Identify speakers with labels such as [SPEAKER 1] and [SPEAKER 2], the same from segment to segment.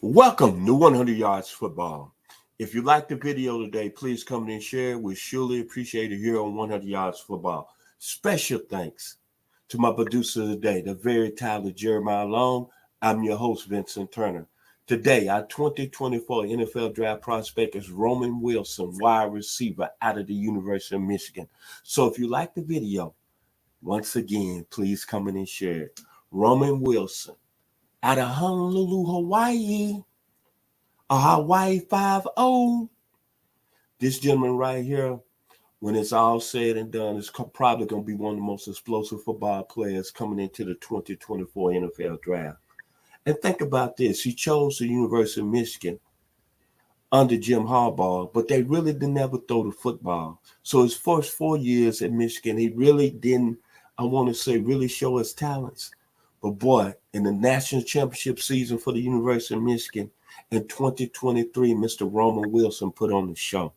[SPEAKER 1] Welcome to 100 Yards Football. If you like the video today, please come and share it. We surely appreciate it here on 100 Yards Football. Special thanks to my producer today, the very talented Jeremiah Long. I'm your host, Vincent Turner. Today, our 2024 NFL Draft prospect is Roman Wilson, wide receiver out of the University of Michigan. So if you like the video, once again, please come in and share it. Roman Wilson out of Honolulu, Hawaii. A Hawaii 5-0. This gentleman right here, when it's all said and done, is probably going to be one of the most explosive football players coming into the 2024 NFL Draft. And think about this. He chose the University of Michigan under Jim Harbaugh, but they really didn't ever throw the football. So his first 4 years at Michigan, he really didn't, I want to say, really show his talents. But boy, in the national championship season for the University of Michigan, in 2023, Mr. Roman Wilson put on the show.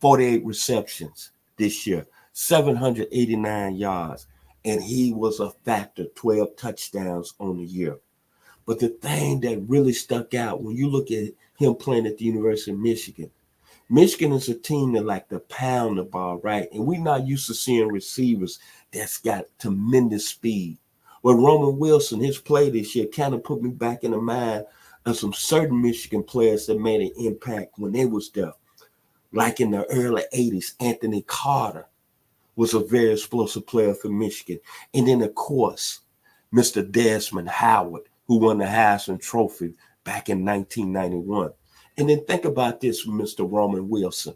[SPEAKER 1] 48 receptions this year, 789 yards, and he was a factor, 12 touchdowns on the year. But the thing that really stuck out when you look at him playing at the University of Michigan, Michigan is a team that like to pound the ball, right? And we're not used to seeing receivers that's got tremendous speed. Well, Roman Wilson, his play this year kind of put me back in the mind of some certain Michigan players that made an impact when they was there. Like in the early 80s, Anthony Carter was a very explosive player for Michigan. And then, of course, Mr. Desmond Howard, who won the Heisman Trophy back in 1991. And then think about this with Mr. Roman Wilson.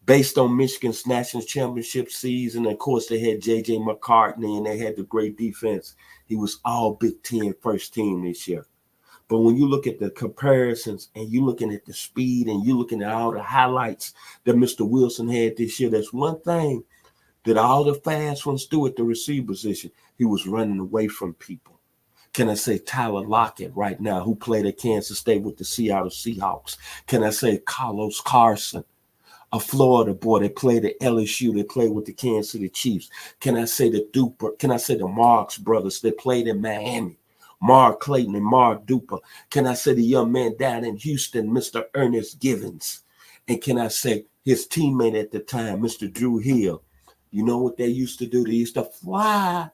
[SPEAKER 1] Based on Michigan's national championship season, of course, they had J.J. McCartney and they had the great defense. He was all Big Ten first team this year. But when you look at the comparisons and you're looking at the speed and you're looking at all the highlights that Mr. Wilson had this year, that's one thing that all the fast ones do at the receiver position. He was running away from people. Can I say Tyler Lockett right now, who played at Kansas State with the Seattle Seahawks? Can I say Carlos Carson, a Florida boy that played at LSU, that played with the Kansas City Chiefs? Can I say the Marks brothers that played in Miami? Mark Clayton and Mark Duper. Can I say the young man down in Houston, Mr. Ernest Givens? And can I say his teammate at the time, Mr. Drew Hill? You know what they used to do? They used to fly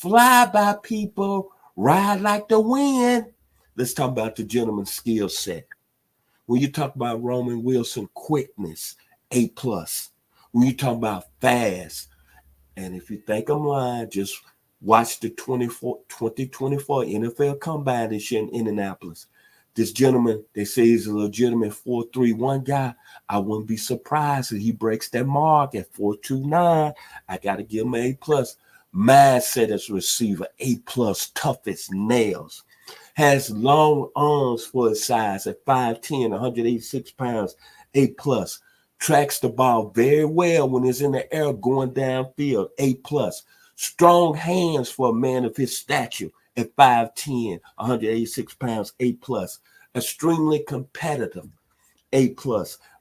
[SPEAKER 1] by people, ride like the wind. Let's talk about the gentleman's skill set. When you talk about Roman Wilson, quickness, A+. When you talk about fast, and if you think I'm lying, just watch the 2024 NFL Combine this year in Indianapolis. This gentleman, they say he's a legitimate 4.31 guy. I wouldn't be surprised if he breaks that mark at 4.29. I got to give him A+. Mindset as a receiver, A+, tough as nails. Has long arms for his size at 5'10", 186 pounds, A+. Tracks the ball very well when it's in the air going downfield, A+. Strong hands for a man of his stature at 5'10", 186 pounds, A+. Extremely competitive, A+.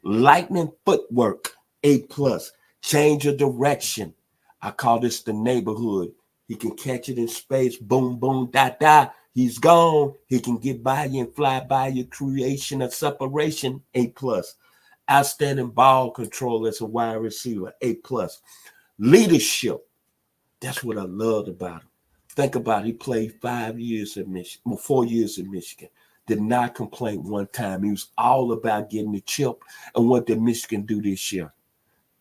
[SPEAKER 1] Lightning footwork, A+. Change of direction. I call this the neighborhood. He can catch it in space, boom, boom, da. He's gone. He can get by you and fly by your creation of separation, A+. Outstanding ball control as a wide receiver, A+. Leadership. That's what I loved about him. Think about it. He played 4 years in Michigan. Did not complain one time. He was all about getting the chip. And what did Michigan do this year?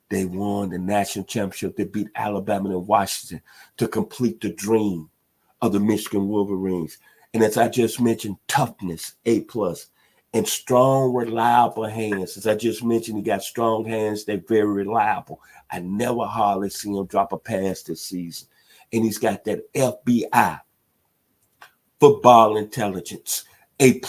[SPEAKER 1] They won the national championship. They beat Alabama and Washington to complete the dream of the Michigan Wolverines. And as I just mentioned, toughness, A+. And strong, reliable hands. As I just mentioned, he got strong hands. They're very reliable. I never hardly see him drop a pass this season. And he's got that FBI, football intelligence, A+,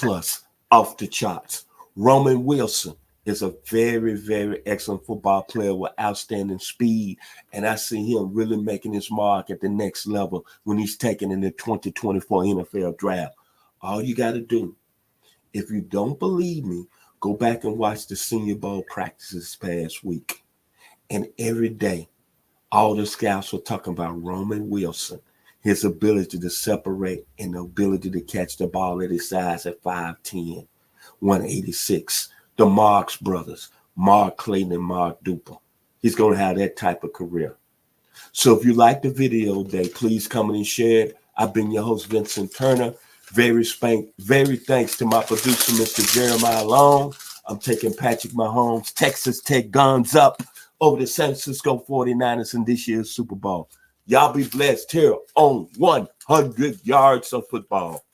[SPEAKER 1] off the charts. Roman Wilson is a very, very excellent football player with outstanding speed. And I see him really making his mark at the next level when he's taken in the 2024 NFL Draft. All you got to do, if you don't believe me, go back and watch the Senior Bowl practices past week. And every day, all the scouts were talking about Roman Wilson, his ability to separate and the ability to catch the ball at his size at 5'10". 186. The Marx brothers, Mark Clayton and Mark Duper. He's going to have that type of career. So if you like the video today, please come in and share it. I've been your host, Vincent Turner. Very thanks to my producer, Mr. Jeremiah Long. I'm taking Patrick Mahomes, Texas Tech guns up over the San Francisco 49ers in this year's Super Bowl. Y'all be blessed here on 100 Yards of Football.